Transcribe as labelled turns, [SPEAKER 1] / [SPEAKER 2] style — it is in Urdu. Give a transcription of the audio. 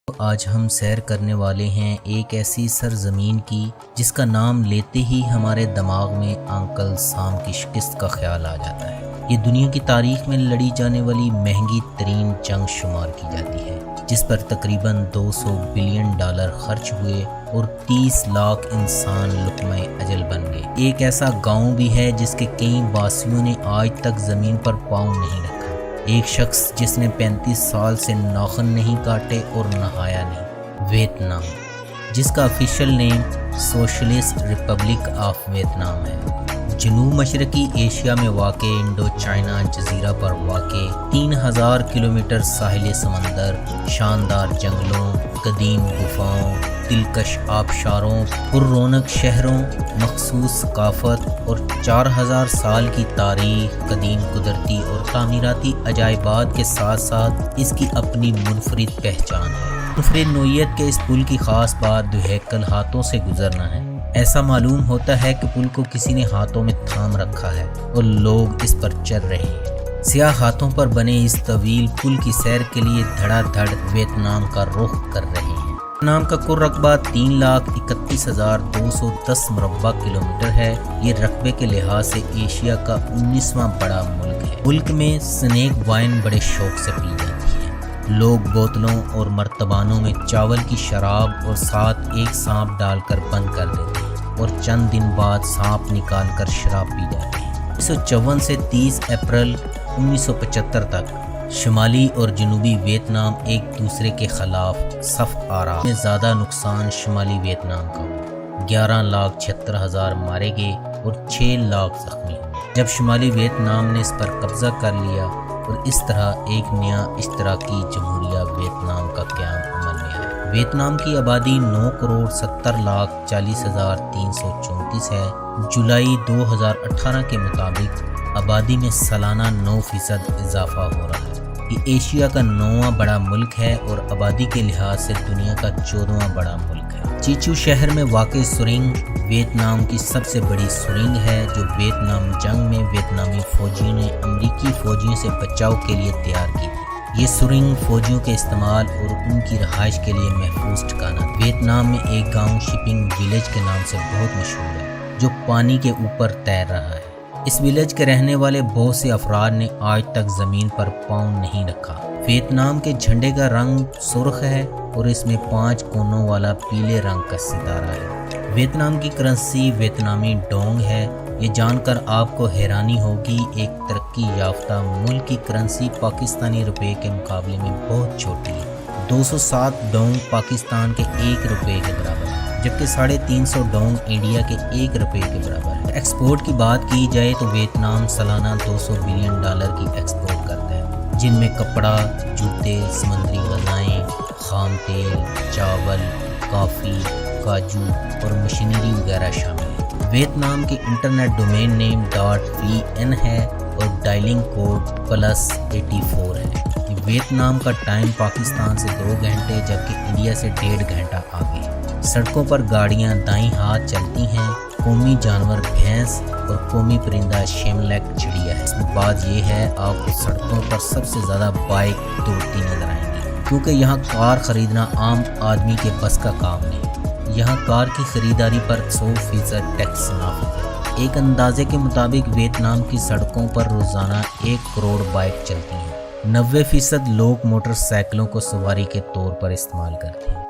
[SPEAKER 1] آج ہم سیر کرنے والے ہیں ایک ایسی سرزمین کی جس کا نام لیتے ہی ہمارے دماغ میں انکل سام کی شکست کا خیال آ جاتا ہے۔ یہ دنیا کی تاریخ میں لڑی جانے والی مہنگی ترین جنگ شمار کی جاتی ہے، جس پر تقریباً $200 بلین خرچ ہوئے اور 30 لاکھ انسان لقمہ اجل بن گئے۔ ایک ایسا گاؤں بھی ہے جس کے کئی باسیوں نے آج تک زمین پر پاؤں نہیں رکھا۔ ایک شخص جس نے 35 سال سے ناخن نہیں کاٹے اور نہایا نہیں، ویتنام، جس کا official name socialist republic of Vietnam ہے۔ جنوب مشرقی ایشیا میں واقع انڈو چائنا جزیرہ پر واقع 3000 کلومیٹر ساحل سمندر، شاندار جنگلوں، قدیم گفاؤں، دلکش آبشاروں، پر رونق شہروں، مخصوص ثقافت اور 4000 سال کی تاریخ، قدیم قدرتی اور تعمیراتی عجائبات کے ساتھ ساتھ اس کی اپنی منفرد پہچان ہے۔ منفرد نوعیت کے اس پل کی خاص بات دو ہاتھوں سے گزرنا ہے۔ ایسا معلوم ہوتا ہے کہ پل کو کسی نے ہاتھوں میں تھام رکھا ہے اور لوگ اس پر چل رہے ہیں۔ سیاہ ہاتھوں پر بنے اس طویل پل کی سیر کے لیے دھڑا دھڑ ویتنام کا رخ کر رہے ہیں۔ ویتنام کا کل رقبہ 3,31,210 مربع کلومیٹر ہے۔ یہ رقبے کے لحاظ سے ایشیا کا 19واں بڑا ملک ہے۔ ملک میں سنیک وائن بڑے شوق سے پی جاتی ہے۔ لوگ بوتلوں اور مرتبانوں میں چاول کی شراب اور ساتھ ایک سانپ ڈال کر بند کر دیتے ہیں اور چند دن بعد سانپ نکال کر شراب پی جاتے ہیں۔ 1954 سے 30 اپریل 1975 تک شمالی اور جنوبی ویتنام ایک دوسرے کے خلاف صف آرا میں زیادہ نقصان شمالی ویتنام کا ہوا۔ 11,76,000 مارے گئے اور 6 لاکھ زخمی ہوئے جب شمالی ویتنام نے اس پر قبضہ کر لیا، اور اس طرح ایک نیا اشتراکی جمہوریہ ویتنام کا قیام عمل میں آیا۔ ویتنام کی آبادی 9,70,40,334 ہے۔ جولائی 2018 کے مطابق آبادی میں سالانہ 9% اضافہ ہو رہا ہے۔ یہ ایشیا کا 9واں بڑا ملک ہے اور آبادی کے لحاظ سے دنیا کا 14واں بڑا ملک ہے۔ چیچو شہر میں واقع سرنگ ویتنام کی سب سے بڑی سرنگ ہے، جو ویتنام جنگ میں ویتنامی فوجیوں نے امریکی فوجیوں سے بچاؤ کے لیے تیار کی تھی۔ یہ سرنگ فوجیوں کے استعمال اور ان کی رہائش کے لیے محفوظ ٹھکانہ تھا۔ ویتنام میں ایک گاؤں شپنگ ولیج کے نام سے بہت مشہور ہے، جو پانی کے اوپر تیر رہا ہے۔ اس ولیج کے رہنے والے بہت سے افراد نے آج تک زمین پر پاؤں نہیں رکھا۔ ویتنام کے جھنڈے کا رنگ سرخ ہے اور اس میں 5 کونوں والا پیلے رنگ کا ستارہ ہے۔ ویتنام کی کرنسی ویتنامی ڈونگ ہے۔ یہ جان کر آپ کو حیرانی ہوگی، ایک ترقی یافتہ ملک کی کرنسی پاکستانی روپے کے مقابلے میں بہت چھوٹی ہے۔ 207 ڈونگ پاکستان کے 1 روپے کے برابر ہے، جبکہ 350 ڈونگ انڈیا کے 1 روپے کے برابر ہے۔ ایکسپورٹ کی بات کی جائے تو ویتنام سالانہ $200 بلین کی ایکسپورٹ کرتا ہے، جن میں کپڑا، جوتے، سمندری غذائیں، خام تیل، چاول، کافی، کاجو اور مشینری وغیرہ شامل ہیں۔ ویتنام کے انٹرنیٹ ڈومین نیم .vn ہے اور ڈائلنگ کوڈ +84 ہے۔ ویتنام کا ٹائم پاکستان سے 2 گھنٹے جبکہ انڈیا سے 1.5 گھنٹہ آگے ہے۔ سڑکوں پر گاڑیاں دائیں ہاتھ چلتی ہیں۔ قومی جانور بھینس اور قومی پرندہ شیملیک چڑیا ہے۔ اس میں بات یہ ہے، آپ کو سڑکوں پر سب سے زیادہ بائک دوڑتی نظر آئیں گی، کیونکہ یہاں کار خریدنا عام آدمی کے بس کا کام نہیں۔ یہاں کار کی خریداری پر 100% ٹیکس نافذ ہے۔ ایک اندازے کے مطابق ویتنام کی سڑکوں پر روزانہ 1 کروڑ بائک چلتی ہیں۔ 90% لوگ موٹر سائیکلوں کو سواری کے طور پر استعمال کرتے ہیں۔